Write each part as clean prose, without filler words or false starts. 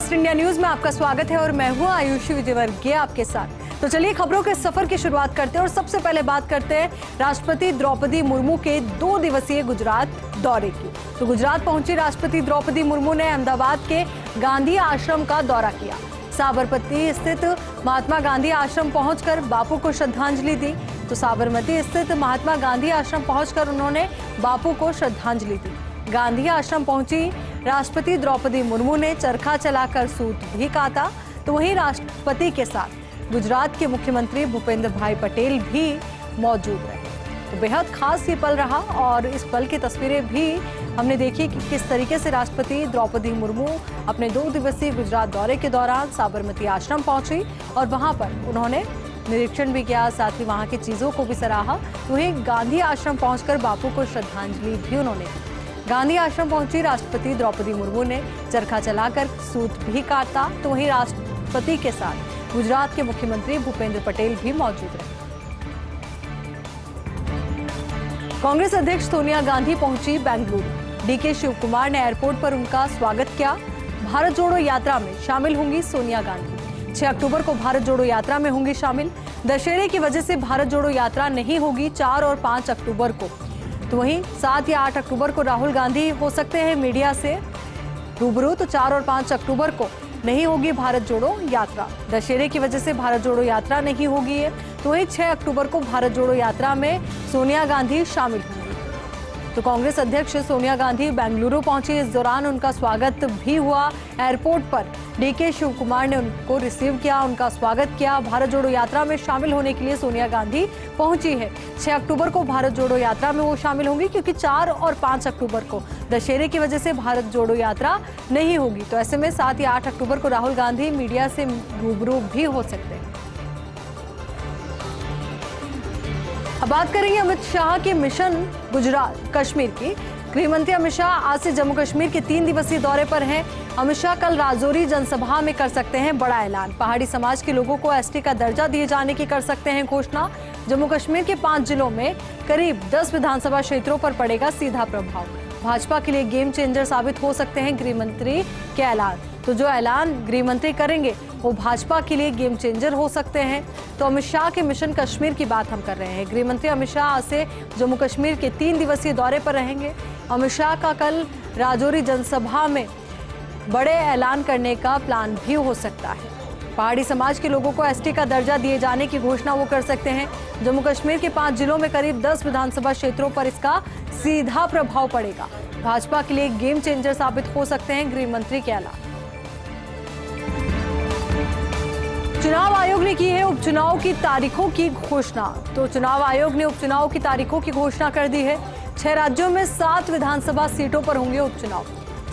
Next India news में आपका स्वागत है और मैं हूं आयुषी विजयवर्गीय आपके साथ। तो चलिए खबरों के सफर की शुरुआत करते हैं और सबसे पहले बात करते हैं राष्ट्रपति द्रौपदी मुर्मू के 2 दिवसीय गुजरात दौरे की। तो गुजरात पहुंची राष्ट्रपति द्रौपदी मुर्मू ने अहमदाबाद के गांधी आश्रम का दौरा किया। साबरमती स्थित महात्मा गांधी आश्रम पहुंचकर बापू को श्रद्धांजलि दी। तो साबरमती स्थित महात्मा गांधी आश्रम पहुंचकर उन्होंने बापू को श्रद्धांजलि दी। गांधी आश्रम पहुंची राष्ट्रपति द्रौपदी मुर्मू ने चरखा चलाकर सूत भी काता। तो वहीं राष्ट्रपति के साथ गुजरात के मुख्यमंत्री भूपेंद्र भाई पटेल भी मौजूद रहे। तो बेहद खास ये पल रहा और इस पल की तस्वीरें भी हमने देखी कि किस तरीके से राष्ट्रपति द्रौपदी मुर्मू अपने 2 दिवसीय गुजरात दौरे के दौरान साबरमती आश्रम पहुंची और वहां पर उन्होंने निरीक्षण भी किया, साथ ही वहां की चीजों को भी सराहा। वहीं गांधी आश्रम पहुंचकर बापू को श्रद्धांजलि भी उन्होंने दी। गांधी आश्रम पहुंची राष्ट्रपति द्रौपदी मुर्मू ने चरखा चलाकर सूत भी काटा। तो वहीं राष्ट्रपति के साथ गुजरात के मुख्यमंत्री भूपेंद्र पटेल भी मौजूद रहे। कांग्रेस अध्यक्ष सोनिया गांधी पहुंची बेंगलुरु। डीके शिव कुमार ने एयरपोर्ट पर उनका स्वागत किया। भारत जोड़ो यात्रा में शामिल होंगी सोनिया गांधी। 6 अक्टूबर को भारत जोड़ो यात्रा में होंगी शामिल। दशहरे की वजह से भारत जोड़ो यात्रा नहीं होगी 4 और 5 अक्टूबर को। तो वहीं 7 या 8 अक्टूबर को राहुल गांधी हो सकते हैं मीडिया से रूबरू। तो 4 और 5 अक्टूबर को नहीं होगी भारत जोड़ो यात्रा। दशहरे की वजह से भारत जोड़ो यात्रा नहीं होगी है। तो वहीं 6 अक्टूबर को भारत जोड़ो यात्रा में सोनिया गांधी शामिल होंगी। तो कांग्रेस अध्यक्ष सोनिया गांधी बेंगलुरु पहुंची। इस दौरान उनका स्वागत भी हुआ। एयरपोर्ट पर डीके शिव कुमार ने उनको रिसीव किया, उनका स्वागत किया। भारत जोड़ो यात्रा में शामिल होने के लिए सोनिया गांधी पहुंची है। 6 अक्टूबर को भारत जोड़ो यात्रा में वो शामिल होंगी क्योंकि 4 और 5 अक्टूबर को दशहरे की वजह से भारत जोड़ो यात्रा नहीं होगी। तो ऐसे में 7 या 8 अक्टूबर को राहुल गांधी मीडिया से रूबरू भी हो सकते हैं। अब बात करेंगे अमित शाह के मिशन गुजरात कश्मीर की। गृहमंत्री अमित शाह आज से जम्मू कश्मीर के 3 दिवसीय दौरे पर हैं। अमित शाह कल राजौरी जनसभा में कर सकते हैं बड़ा ऐलान। पहाड़ी समाज के लोगों को एसटी का दर्जा दिए जाने की कर सकते हैं घोषणा। जम्मू कश्मीर के 5 जिलों में करीब 10 विधानसभा क्षेत्रों पर पड़ेगा सीधा प्रभाव। भाजपा के लिए गेम चेंजर साबित हो सकते हैं गृहमंत्री के ऐलान। तो जो ऐलान गृहमंत्री करेंगे वो भाजपा के लिए गेम चेंजर हो सकते हैं। तो अमित शाह के मिशन कश्मीर की बात हम कर रहे हैं। गृहमंत्री अमित शाह आज से जम्मू कश्मीर के 3 दिवसीय दौरे पर रहेंगे। अमित शाह का कल राजौरी जनसभा में बड़े ऐलान करने का प्लान भी हो सकता है। पहाड़ी समाज के लोगों को एसटी का दर्जा दिए जाने की घोषणा वो कर सकते हैं। जम्मू कश्मीर के 5 जिलों में करीब 10 विधानसभा क्षेत्रों पर इसका सीधा प्रभाव पड़ेगा। भाजपा के लिए गेम चेंजर साबित हो सकते हैं गृहमंत्री के ऐलान। चुनाव आयोग ने की है उपचुनाव की तारीखों की घोषणा। तो चुनाव आयोग ने उपचुनाव की तारीखों की घोषणा कर दी है। 6 राज्यों में 7 विधानसभा सीटों पर होंगे उपचुनाव।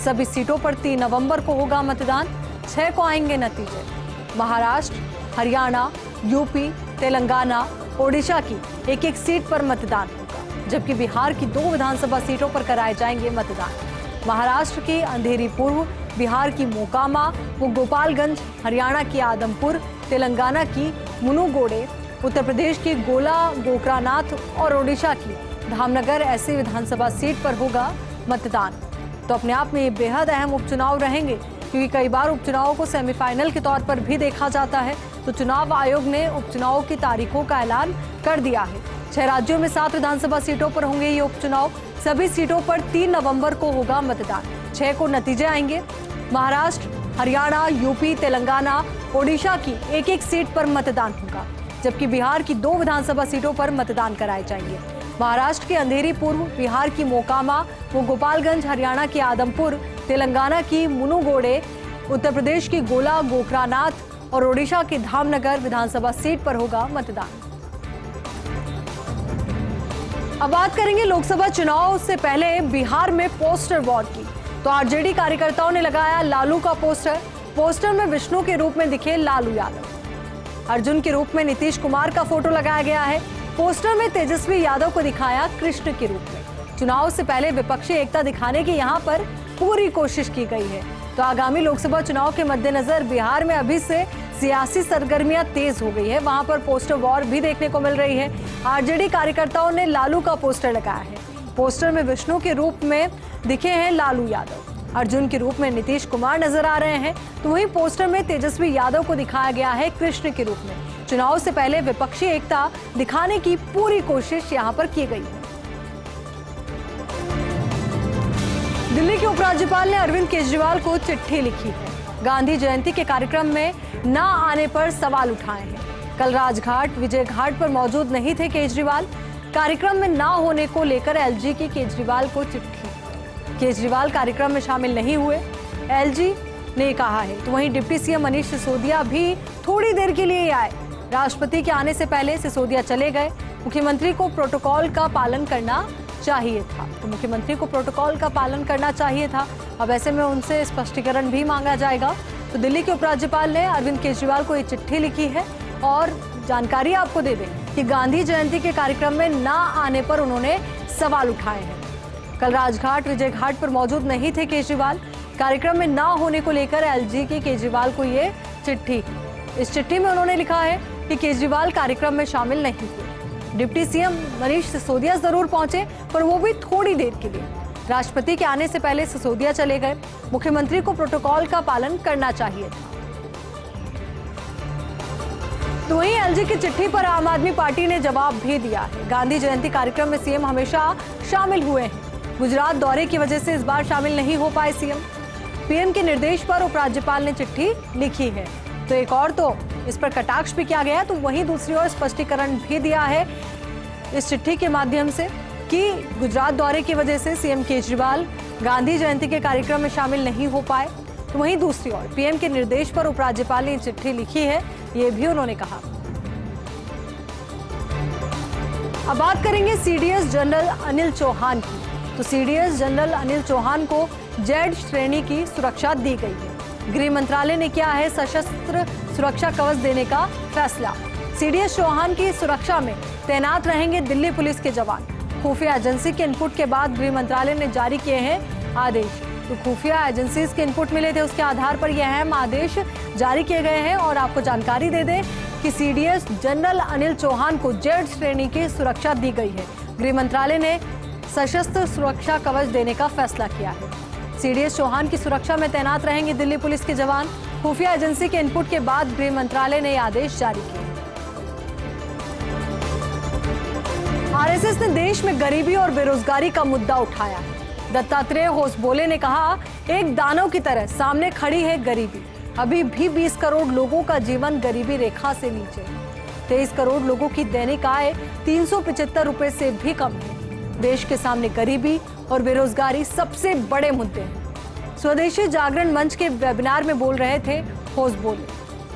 सभी सीटों पर 3 नवंबर को होगा मतदान। 6 को आएंगे नतीजे। महाराष्ट्र, हरियाणा, यूपी, तेलंगाना, ओडिशा की एक सीट पर मतदान होगा, जबकि बिहार की 2 विधानसभा सीटों पर कराए जाएंगे मतदान। महाराष्ट्र की अंधेरी पूर्व, बिहार की मोकामा व गोपालगंज, हरियाणा की आदमपुर, तेलंगाना की मुनुगोडे, उत्तर प्रदेश की गोला गोकरानाथ और ओडिशा की धामनगर ऐसी विधानसभा सीट पर होगा मतदान। तो अपने आप में ये बेहद अहम उपचुनाव रहेंगे क्योंकि कई बार उपचुनावों को सेमीफाइनल के तौर पर भी देखा जाता है। तो चुनाव आयोग ने उपचुनाव की तारीखों का ऐलान कर दिया है। 6 राज्यों में 7 विधानसभा सीटों पर होंगे ये उपचुनाव। सभी सीटों पर 3 नवंबर को होगा मतदान। 6 को नतीजे आएंगे। महाराष्ट्र, हरियाणा, यूपी, तेलंगाना, ओडिशा की एक सीट पर मतदान होगा, जबकि बिहार की 2 विधानसभा सीटों पर मतदान कराए जाएंगे। महाराष्ट्र की अंधेरी पूर्व, बिहार की मोकामा व गोपालगंज, हरियाणा की आदमपुर, तेलंगाना की मुनुगोडे, उत्तर प्रदेश की गोला गोकरानाथ और ओडिशा की धामनगर विधानसभा सीट पर होगा मतदान। अब बात करेंगे लोकसभा चुनाव से पहले बिहार में पोस्टर वॉर की। तो आरजेडी कार्यकर्ताओं ने लगाया लालू का पोस्टर। पोस्टर में विष्णु के रूप में दिखे लालू यादव। अर्जुन के रूप में नीतीश कुमार का फोटो लगाया गया है। पोस्टर में तेजस्वी यादव को दिखाया कृष्ण के रूप में। चुनाव से पहले विपक्षी एकता दिखाने की यहां पर पूरी कोशिश की गई है। तो आगामी लोकसभा चुनाव के मद्देनजर बिहार में अभी से सियासी सरगर्मियां तेज हो गई है। वहां पर पोस्टर वॉर भी देखने को मिल रही है। आरजेडी कार्यकर्ताओं ने लालू का पोस्टर लगाया है। पोस्टर में विष्णु के रूप में दिखे हैं लालू यादव। अर्जुन के रूप में नीतीश कुमार नजर आ रहे हैं, तो वहीं पोस्टर में तेजस्वी यादव को दिखाया गया है कृष्ण के रूप में। चुनाव से पहले विपक्षी एकता दिखाने की पूरी कोशिश यहां पर की गई है। दिल्ली के उपराज्यपाल ने अरविंद केजरीवाल को चिट्ठी लिखी है। गांधी जयंती के कार्यक्रम में न आने पर सवाल उठाए हैं। कल राजघाट विजय घाट पर मौजूद नहीं थे केजरीवाल। कार्यक्रम में न होने को लेकर एलजी की केजरीवाल को चिट्ठी। केजरीवाल कार्यक्रम में शामिल नहीं हुए, एलजी ने कहा है। तो वहीं डिप्टी सीएम मनीष सिसोदिया भी थोड़ी देर के लिए आए। राष्ट्रपति के आने से पहले सिसोदिया चले गए। मुख्यमंत्री को प्रोटोकॉल का पालन करना चाहिए था। तो मुख्यमंत्री को प्रोटोकॉल का पालन करना चाहिए था। अब ऐसे में उनसे स्पष्टीकरण भी मांगा जाएगा। तो दिल्ली के उपराज्यपाल ने अरविंद केजरीवाल को ये चिट्ठी लिखी है और जानकारी आपको दे दें कि गांधी जयंती के कार्यक्रम में न आने पर उन्होंने सवाल उठाए हैं। कल राजघाट विजय घाट पर मौजूद नहीं थे केजरीवाल। कार्यक्रम में न होने को लेकर एलजी की केजरीवाल को ये चिट्ठी। इस चिट्ठी में उन्होंने लिखा है कि केजरीवाल कार्यक्रम में शामिल नहीं हुए। डिप्टी सीएम मनीष सिसोदिया जरूर पहुंचे, पर वो भी थोड़ी देर के लिए। राष्ट्रपति के आने से पहले सिसोदिया चले गए। मुख्यमंत्री को प्रोटोकॉल का पालन करना चाहिए था। तो वहीं एलजी की चिट्ठी पर आम आदमी पार्टी ने जवाब भी दिया है। गांधी जयंती कार्यक्रम में सीएम हमेशा शामिल हुए हैं। गुजरात दौरे की वजह से इस बार शामिल नहीं हो पाए सीएम। पीएम के निर्देश पर उपराज्यपाल ने चिट्ठी लिखी है। तो एक और तो इस पर कटाक्ष भी किया गया है, तो वहीं दूसरी ओर स्पष्टीकरण भी दिया है इस चिट्ठी के माध्यम से कि गुजरात दौरे की वजह से सीएम केजरीवाल गांधी जयंती के कार्यक्रम में शामिल नहीं हो पाए। तो वहीं दूसरी ओर पीएम के निर्देश पर उपराज्यपाल ने चिट्ठी लिखी है, ये भी उन्होंने कहा। अब बात करेंगे सीडीएस जनरल अनिल चौहान की। तो सीडीएस जनरल अनिल चौहान को जेड श्रेणी की सुरक्षा दी गई है। गृह मंत्रालय ने किया है सशस्त्र सुरक्षा कवच देने का फैसला। सीडीएस चौहान की सुरक्षा में तैनात रहेंगे दिल्ली पुलिस के जवान। खुफिया एजेंसी के इनपुट के बाद गृह मंत्रालय ने जारी किए हैं आदेश। तो खुफिया एजेंसी के इनपुट मिले थे, उसके आधार पर यह अहम आदेश जारी किए गए हैं। और आपको जानकारी दे दें कि सीडीएस जनरल अनिल चौहान को जेड श्रेणी की सुरक्षा दी गई है। गृह मंत्रालय ने सशस्त्र सुरक्षा कवच देने का फैसला किया है। सीडीएस चौहान की सुरक्षा में तैनात रहेंगे दिल्ली पुलिस के जवान। खुफिया एजेंसी के इनपुट के बाद गृह मंत्रालय ने आदेश जारी किए। आरएसएस ने देश में गरीबी और बेरोजगारी का मुद्दा उठाया है। दत्तात्रेय होसबोले ने कहा, एक दानव की तरह सामने खड़ी है गरीबी। अभी भी 20 करोड़ लोगों का जीवन गरीबी रेखा से नीचे है। 23 करोड़ लोगों की दैनिक आय 375 रुपए से भी कम है। देश के सामने गरीबी और बेरोजगारी सबसे बड़े मुद्दे हैं। स्वदेशी जागरण मंच के वेबिनार में बोल रहे थे होसबोले।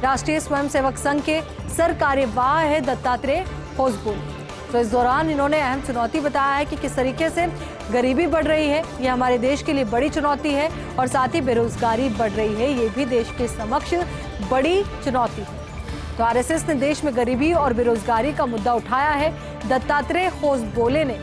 राष्ट्रीय स्वयंसेवक संघ के सरकार्यवाह है दत्तात्रेय होसबोले। तो इस दौरान इन्होंने अहम चुनौती बताया है कि किस तरीके से गरीबी बढ़ रही है, यह हमारे देश के लिए बड़ी चुनौती है। और साथ ही बेरोजगारी बढ़ रही है, ये भी देश के समक्ष बड़ी चुनौती है। तो आरएसएस ने देश में गरीबी और बेरोजगारी का मुद्दा उठाया है। दत्तात्रेय होसबोले ने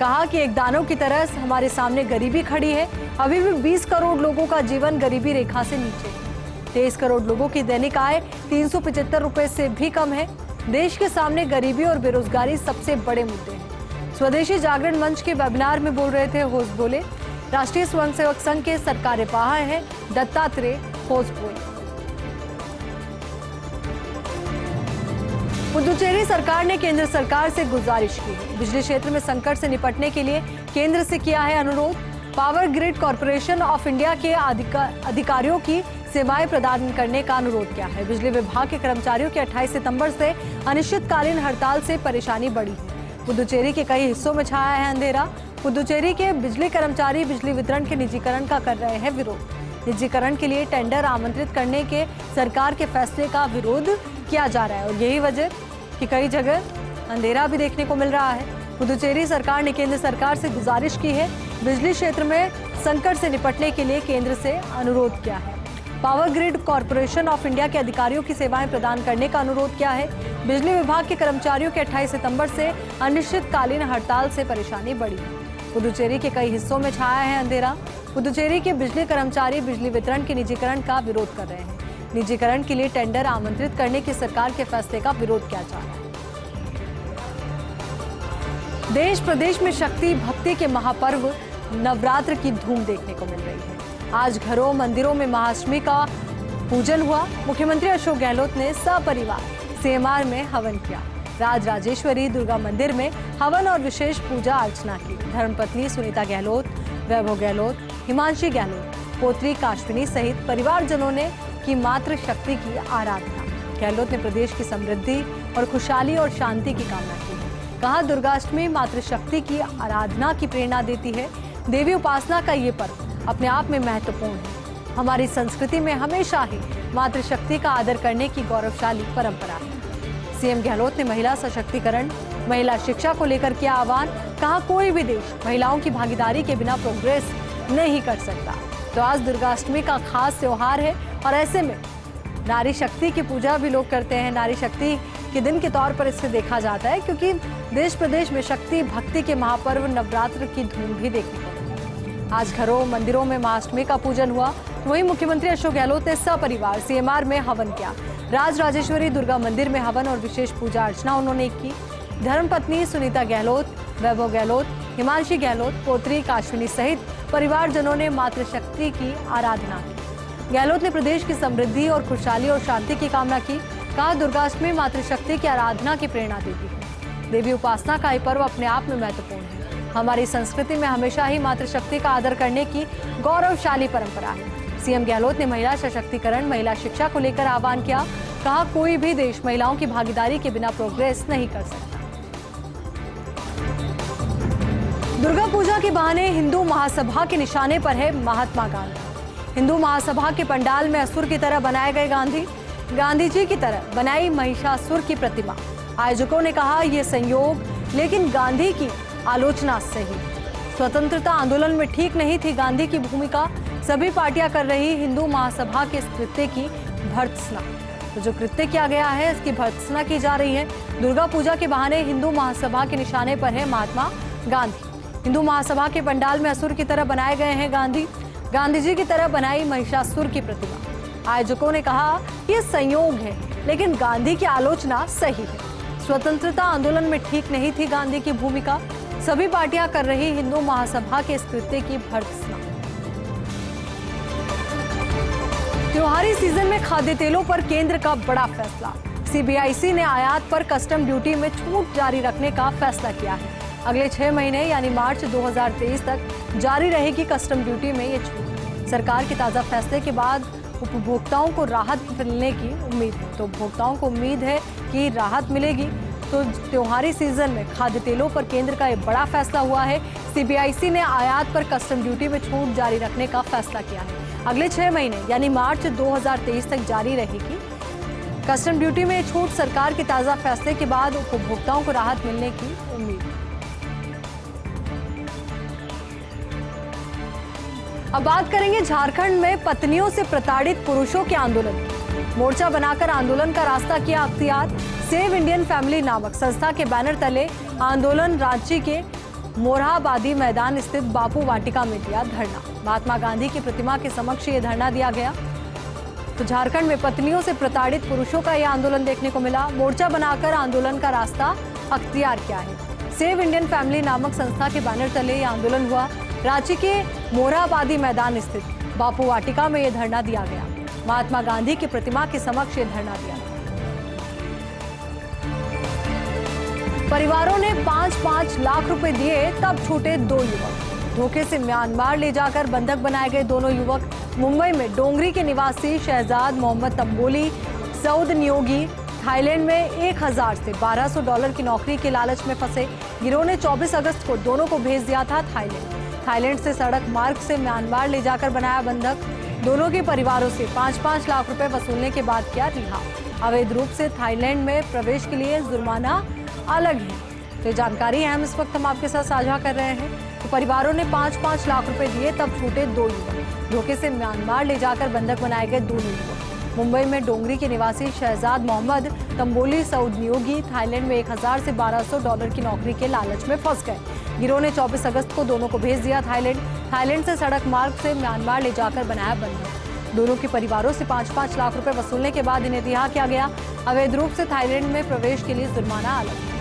कहा कि एक दानव की तरह हमारे सामने गरीबी खड़ी है। अभी भी 20 करोड़ लोगों का जीवन गरीबी रेखा से नीचे है। 23 करोड़ लोगों की दैनिक आय 375 रुपए से भी कम है। देश के सामने गरीबी और बेरोजगारी सबसे बड़े मुद्दे हैं। स्वदेशी जागरण मंच के वेबिनार में बोल रहे थे होसबोले। राष्ट्रीय स्वयंसेवक संघ के सरकार्यवाह हैं दत्तात्रेय होसबोले। पुदुचेरी सरकार ने केंद्र सरकार से गुजारिश की है। बिजली क्षेत्र में संकट से निपटने के लिए केंद्र से किया है अनुरोध। Power grid corporation of India के अधिकारियों की सेवाएं प्रदान करने का अनुरोध किया है। बिजली विभाग के कर्मचारियों की 28 सितंबर से अनिश्चितकालीन हड़ताल से परेशानी बढ़ी है। पुदुचेरी के कई हिस्सों में छाया है अंधेरा। पुदुचेरी के बिजली कर्मचारी बिजली वितरण के निजीकरण का कर रहे हैं विरोध। निजीकरण के लिए टेंडर आमंत्रित करने के सरकार के फैसले का विरोध किया जा रहा है और यही वजह कि कई जगह अंधेरा भी देखने को मिल रहा है। पुदुचेरी सरकार ने केंद्र सरकार से गुजारिश की है। बिजली क्षेत्र में संकट से निपटने के लिए केंद्र से अनुरोध किया है। Power grid corporation of India के अधिकारियों की सेवाएं प्रदान करने का अनुरोध किया है। बिजली विभाग के कर्मचारियों के 28 सितंबर से अनिश्चितकालीन हड़ताल से परेशानी बढ़ी है। पुदुचेरी के कई हिस्सों में छाया है अंधेरा। पुदुचेरी के बिजली कर्मचारी बिजली वितरण के निजीकरण का विरोध कर रहे हैं। निजीकरण के लिए टेंडर आमंत्रित करने की सरकार के फैसले का विरोध किया जा रहा है। देश प्रदेश में शक्ति भक्ति के महापर्व नवरात्र की धूम देखने को मिल रही है। आज घरों मंदिरों में महाअष्टमी का पूजन हुआ। मुख्यमंत्री अशोक गहलोत ने सपरिवार सीएमआर में हवन किया। राजराजेश्वरी दुर्गा मंदिर में हवन और विशेष पूजा अर्चना की। धर्मपत्नी सुनीता गहलोत, वैभव गहलोत, हिमांशी गहलोत, पोत्री काश्विनी सहित परिवारजनों ने की मातृ शक्ति की आराधना। गहलोत ने प्रदेश की समृद्धि और खुशहाली और शांति की कामना की। कहा, दुर्गाष्टमी मातृशक्ति की आराधना की प्रेरणा देती है। देवी उपासना का ये पर्व अपने आप में महत्वपूर्ण है। हमारी संस्कृति में हमेशा ही मातृशक्ति का आदर करने की गौरवशाली परंपरा है। सीएम गहलोत ने महिला सशक्तिकरण, महिला शिक्षा को लेकर किया आह्वान। कहा, कोई भी देश महिलाओं की भागीदारी के बिना प्रोग्रेस नहीं कर सकता। तो आज दुर्गाष्टमी का खास त्योहार है और ऐसे में नारी शक्ति की पूजा भी लोग करते हैं। नारी शक्ति के दिन के तौर पर इसे देखा जाता है, क्योंकि देश प्रदेश में शक्ति भक्ति के महापर्व नवरात्र की धूम भी देखने को मिली। आज घरों मंदिरों में महाअष्टमी का पूजन हुआ। वहीं मुख्यमंत्री अशोक गहलोत ने सपरिवार सीएमआर में हवन किया। राजराजेश्वरी दुर्गा मंदिर में हवन और विशेष पूजा अर्चना उन्होंने की। धर्मपत्नी सुनीता गहलोत, वैभव गहलोत, हिमांशी गहलोत, पोत्री काश्विनी सहित परिवारजनों ने मातृशक्ति की आराधना की। गहलोत ने प्रदेश की समृद्धि और खुशहाली और शांति की कामना की। कहा, दुर्गाष्टमी मातृशक्ति की आराधना की प्रेरणा देती है। देवी उपासना का ये पर्व अपने आप में महत्वपूर्ण है। हमारी संस्कृति में हमेशा ही मातृशक्ति का आदर करने की गौरवशाली परंपरा है। सीएम गहलोत ने महिला सशक्तिकरण, महिला शिक्षा को लेकर आह्वान किया। कहा, कोई भी देश महिलाओं की भागीदारी के बिना प्रोग्रेस नहीं कर सकता। दुर्गा पूजा के बहाने हिंदू महासभा के निशाने पर है महात्मा गांधी। हिंदू महासभा के पंडाल में असुर की तरह बनाए गए गांधी जी की तरह बनाई महिषासुर की प्रतिमा। आयोजकों ने कहा, यह संयोग, लेकिन गांधी की आलोचना सही। स्वतंत्रता आंदोलन में ठीक नहीं थी गांधी की भूमिका। सभी पार्टियां कर रही हिंदू महासभा के इस कृत्य की भर्त्सना। तो जो कृत्य किया गया है, इसकी भर्त्सना की जा रही है। दुर्गा पूजा के बहाने हिंदू महासभा के निशाने पर है महात्मा गांधी। हिंदू महासभा के पंडाल में असुर की तरह बनाए गए हैं गांधी जी की तरह बनाई महिषासुर की प्रतिमा। आयोजकों ने कहा, यह संयोग है, लेकिन गांधी की आलोचना सही है। स्वतंत्रता आंदोलन में ठीक नहीं थी गांधी की भूमिका। सभी पार्टियां कर रही हिंदू महासभा के इस कृत्य की भर्त्सना। त्योहारी सीजन में खाद्य तेलों पर केंद्र का बड़ा फैसला। सीबीआईसी ने आयात पर कस्टम ड्यूटी में छूट जारी रखने का फैसला किया है। अगले 6 महीने यानी मार्च 2023 तक जारी रहेगी कस्टम ड्यूटी में ये छूट। सरकार के ताजा फैसले के बाद उपभोक्ताओं को राहत मिलने की उम्मीद है। तो उपभोक्ताओं को उम्मीद है कि राहत मिलेगी। तो त्योहारी सीजन में खाद्य तेलों पर केंद्र का एक बड़ा फैसला हुआ है। सीबीआईसी ने आयात पर कस्टम ड्यूटी में छूट जारी रखने का फैसला किया है। अगले 6 महीने यानी मार्च 2023 तक जारी रहेगी कस्टम ड्यूटी में छूट। सरकार के ताजा फैसले के बाद उपभोक्ताओं को राहत मिलने की उम्मीद है। अब बात करेंगे झारखंड में पत्नियों से प्रताड़ित पुरुषों के आंदोलन की। मोर्चा बनाकर आंदोलन का रास्ता किया अख्तियार। सेव इंडियन फैमिली नामक संस्था के बैनर तले आंदोलन रांची के मोरहाबादी मैदान स्थित बापू वाटिका में दिया धरना। महात्मा गांधी की प्रतिमा के समक्ष ये धरना दिया गया। तो झारखंड में पत्नियों से प्रताड़ित पुरुषों का यह आंदोलन देखने को मिला। मोर्चा बनाकर आंदोलन का रास्ता अख्तियार किया है। सेव इंडियन फैमिली नामक संस्था के बैनर तले यह आंदोलन हुआ। रांची के मोरहाबादी मैदान स्थित बापू वाटिका में यह धरना दिया गया। महात्मा गांधी की प्रतिमा के समक्ष यह धरना दिया गया। परिवारों ने 5-5 लाख रुपए दिए तब छूटे 2 युवक। धोखे से म्यांमार ले जाकर बंधक बनाए गए दोनों युवक मुंबई में डोंगरी के निवासी शहजाद मोहम्मद तंबोली, सऊद नियोगी थाईलैंड में 1000 से $1200 की नौकरी के लालच में फंसे। गिरोह ने 24 अगस्त को दोनों को भेज दिया था थाईलैंड से सड़क मार्ग से म्यांमार ले जाकर बनाया बंधक। दोनों के परिवारों से 5-5 लाख रुपए वसूलने के बाद किया रिहा। अवैध रूप से थाईलैंड में प्रवेश के लिए जुर्माना अलग है। तो जानकारी है हम इस वक्त हम आपके साथ साझा कर रहे हैं। तो परिवारों ने 5-5 लाख रुपए दिए तब छूटे 2 युवक। धोखे से म्यांमार ले जाकर बंधक बनाए गए दोनों युवक मुंबई में डोंगरी के निवासी शहजाद मोहम्मद तंबोली, सऊद नियोगी थाईलैंड में 1000 से $1200 की नौकरी के लालच में फंस गए। गिरोह ने 24 अगस्त को दोनों को भेज दिया थाईलैंड से सड़क मार्ग से म्यांमार ले जाकर बनाया बंधक। दोनों के परिवारों से 5-5 लाख रुपए वसूलने के बाद इन्हें रिहा किया गया। अवैध रूप से थाईलैंड में प्रवेश के लिए जुर्माना अलग।